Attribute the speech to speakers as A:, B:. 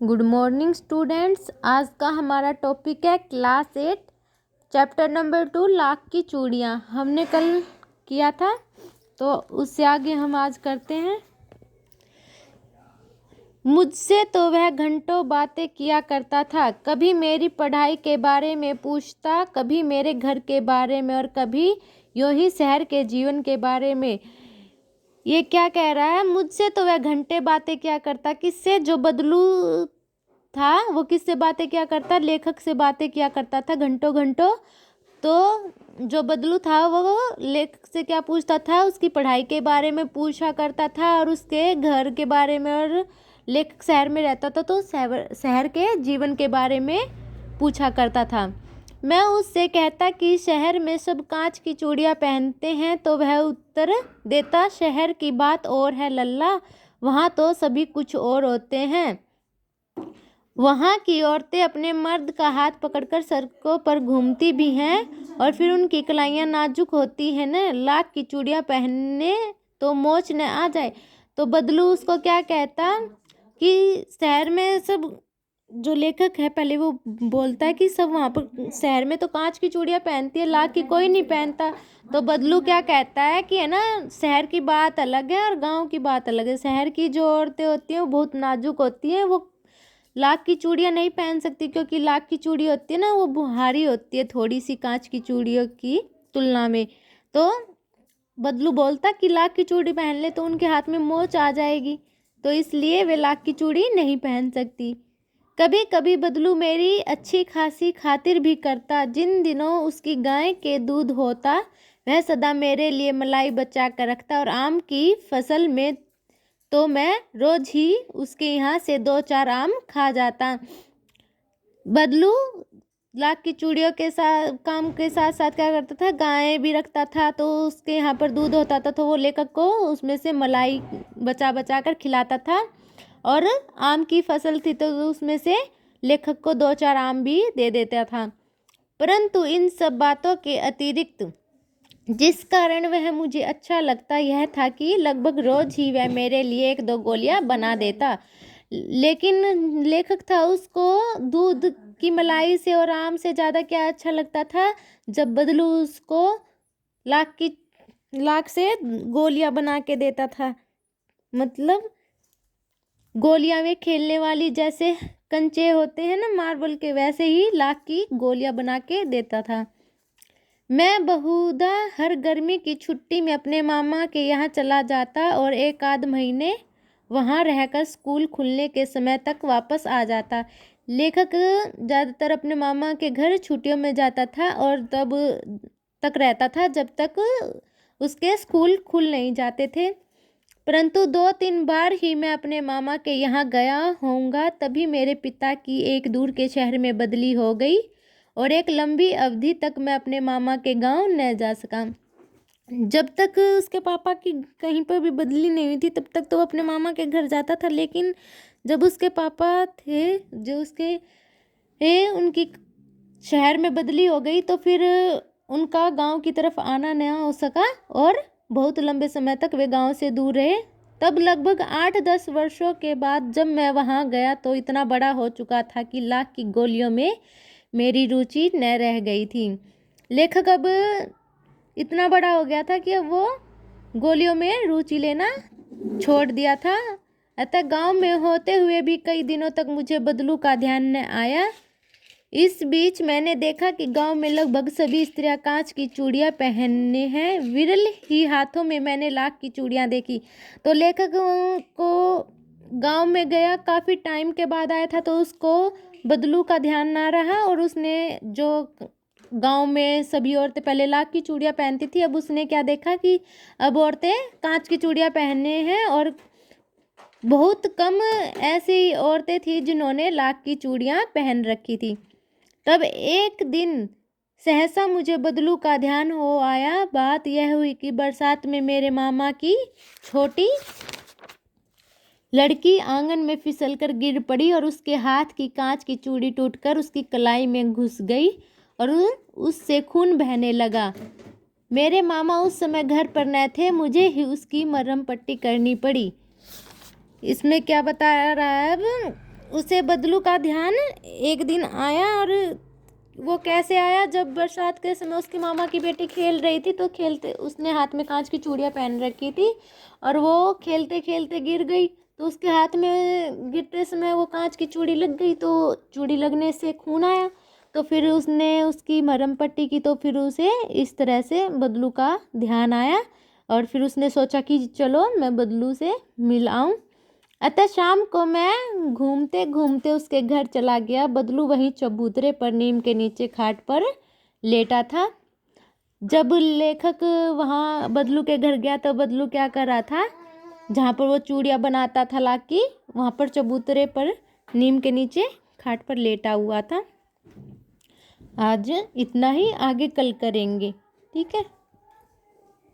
A: Good morning students. आज का हमारा टॉपिक है क्लास 8 चैप्टर नंबर 2 लाख की चूड़ियाँ। हमने कल किया था तो उससे आगे हम आज करते हैं। मुझसे तो वह घंटों बातें किया करता था, कभी मेरी पढ़ाई के बारे में पूछता, कभी मेरे घर के बारे में और कभी यूं ही शहर के जीवन के बारे में। ये क्या कह रहा है? मुझसे तो वह घंटे बातें किया करता। किससे? जो बदलू था वो किससे बातें किया करता? लेखक से बातें किया करता था घंटों घंटों। तो जो बदलू था वो लेखक से क्या पूछता था? उसकी पढ़ाई के बारे में पूछा करता था और उसके घर के बारे में। और लेखक शहर में रहता था तो शहर के जीवन के बारे में पूछा करता था। मैं उससे कहता कि शहर में सब कांच की चूड़ियाँ पहनते हैं, तो वह उत्तर देता, शहर की बात और है लल्ला, वहाँ तो सभी कुछ और होते हैं। वहाँ की औरतें अपने मर्द का हाथ पकड़कर सड़कों पर घूमती भी हैं और फिर उनकी कलाइयाँ नाजुक होती हैं न। लाख की चूड़ियाँ पहनने तो मोच न आ जाए। तो बदलू उसको क्या कहता कि शहर में सब, जो लेखक है पहले वो बोलता है कि सब वहाँ पर शहर में तो कांच की चूड़ियाँ पहनती है, लाख की कोई नहीं पहनता। तो बदलू क्या कहता है कि है ना, शहर की बात अलग है और गांव की बात अलग है। शहर की जो औरतें होती हैं वो बहुत नाजुक होती हैं, वो लाख की चूड़ियाँ नहीं पहन सकती, क्योंकि लाख की चूड़ी होती है ना वो भारी होती है थोड़ी सी कांच की चूड़ियों की तुलना में। तो बदलू बोलता कि लाख की चूड़ी पहन ले तो उनके हाथ में मोच आ जाएगी, तो इसलिए वे लाख की चूड़ी नहीं पहन सकती। कभी कभी बदलू मेरी अच्छी खासी खातिर भी करता। जिन दिनों उसकी गाय के दूध होता वह सदा मेरे लिए मलाई बचा कर रखता, और आम की फसल में तो मैं रोज ही उसके यहाँ से 2-4 आम खा जाता। बदलू लाख की चूड़ियों के साथ काम के साथ साथ क्या करता था? गाय भी रखता था, तो उसके यहाँ पर दूध होता था तो वो लेखक को उसमें से मलाई बचा बचा कर खिलाता था। और आम की फसल थी तो उसमें से लेखक को 2-4 आम भी दे देता था। परंतु इन सब बातों के अतिरिक्त जिस कारण वह मुझे अच्छा लगता यह था कि लगभग रोज ही वह मेरे लिए 1-2 गोलियां बना देता। लेकिन लेखक था, उसको दूध की मलाई से और आम से ज़्यादा क्या अच्छा लगता था? जब बदलू उसको लाख से गोलियां बना के देता था। मतलब गोलियां में खेलने वाली, जैसे कंचे होते हैं ना मार्बल के, वैसे ही लाख की गोलियां बना के देता था। मैं बहुधा हर गर्मी की छुट्टी में अपने मामा के यहाँ चला जाता और 1-आध महीने वहाँ रहकर स्कूल खुलने के समय तक वापस आ जाता। लेखक ज़्यादातर अपने मामा के घर छुट्टियों में जाता था और तब तक रहता था जब तक उसके स्कूल खुल नहीं जाते थे। परंतु 2-3 बार ही मैं अपने मामा के यहाँ गया होऊंगा, तभी मेरे पिता की एक दूर के शहर में बदली हो गई और एक लंबी अवधि तक मैं अपने मामा के गांव न जा सका। जब तक उसके पापा की कहीं पर भी बदली नहीं हुई थी तब तक तो वो अपने मामा के घर जाता था, लेकिन जब उसके पापा थे जो उसके उनकी शहर में बदली हो गई तो फिर उनका गांव की तरफ आना न हो सका और बहुत लंबे समय तक वे गांव से दूर रहे। तब लगभग 8-10 वर्षों के बाद जब मैं वहां गया तो इतना बड़ा हो चुका था कि लाख की गोलियों में मेरी रुचि न रह गई थी। लेखक अब इतना बड़ा हो गया था कि अब वो गोलियों में रुचि लेना छोड़ दिया था। अतः गांव में होते हुए भी कई दिनों तक मुझे बदलू का ध्यान न आया। इस बीच मैंने देखा कि गांव में लगभग सभी स्त्रियां कांच की चूड़ियां पहनने हैं। विरल ही हाथों में मैंने लाख की चूड़ियां देखी। तो लेखक को गांव में गया, काफ़ी टाइम के बाद आया था, तो उसको बदलू का ध्यान ना रहा और उसने जो गांव में सभी औरतें पहले लाख की चूड़ियां पहनती थी, अब उसने क्या देखा कि अब औरतें कांच की चूड़ियां पहनने हैं और बहुत कम ऐसी औरतें थी जिन्होंने लाख की चूड़ियां पहन रखी थी। तब एक दिन सहसा मुझे बदलू का ध्यान हो आया। बात यह हुई कि बरसात में मेरे मामा की छोटी लड़की आंगन में फिसलकर गिर पड़ी और उसके हाथ की कांच की चूड़ी टूटकर उसकी कलाई में घुस गई और उससे खून बहने लगा। मेरे मामा उस समय घर पर न थे, मुझे ही उसकी मरहम पट्टी करनी पड़ी। इसमें क्या बता रहा है? अब उसे बदलू का ध्यान एक दिन आया, और वो कैसे आया, जब बरसात के समय उसकी मामा की बेटी खेल रही थी, तो खेलते उसने हाथ में कांच की चूड़ियाँ पहन रखी थी, और वो खेलते खेलते गिर गई। तो उसके हाथ में गिरते समय वो कांच की चूड़ी लग गई, तो चूड़ी लगने से खून आया। तो फिर उसने उसकी मरहम पट्टी की, तो फिर उसे इस तरह से बदलू का ध्यान आया, और फिर उसने सोचा कि चलो मैं बदलू से मिल आऊं। अतः शाम को मैं घूमते घूमते उसके घर चला गया। बदलू वहीं चबूतरे पर नीम के नीचे खाट पर लेटा था। जब लेखक वहाँ बदलू के घर गया, तो बदलू क्या कर रहा था, जहाँ पर वो चूड़ियाँ बनाता था लाकी, वहाँ पर चबूतरे पर नीम के नीचे खाट पर लेटा हुआ था। आज इतना ही, आगे कल करेंगे। ठीक है।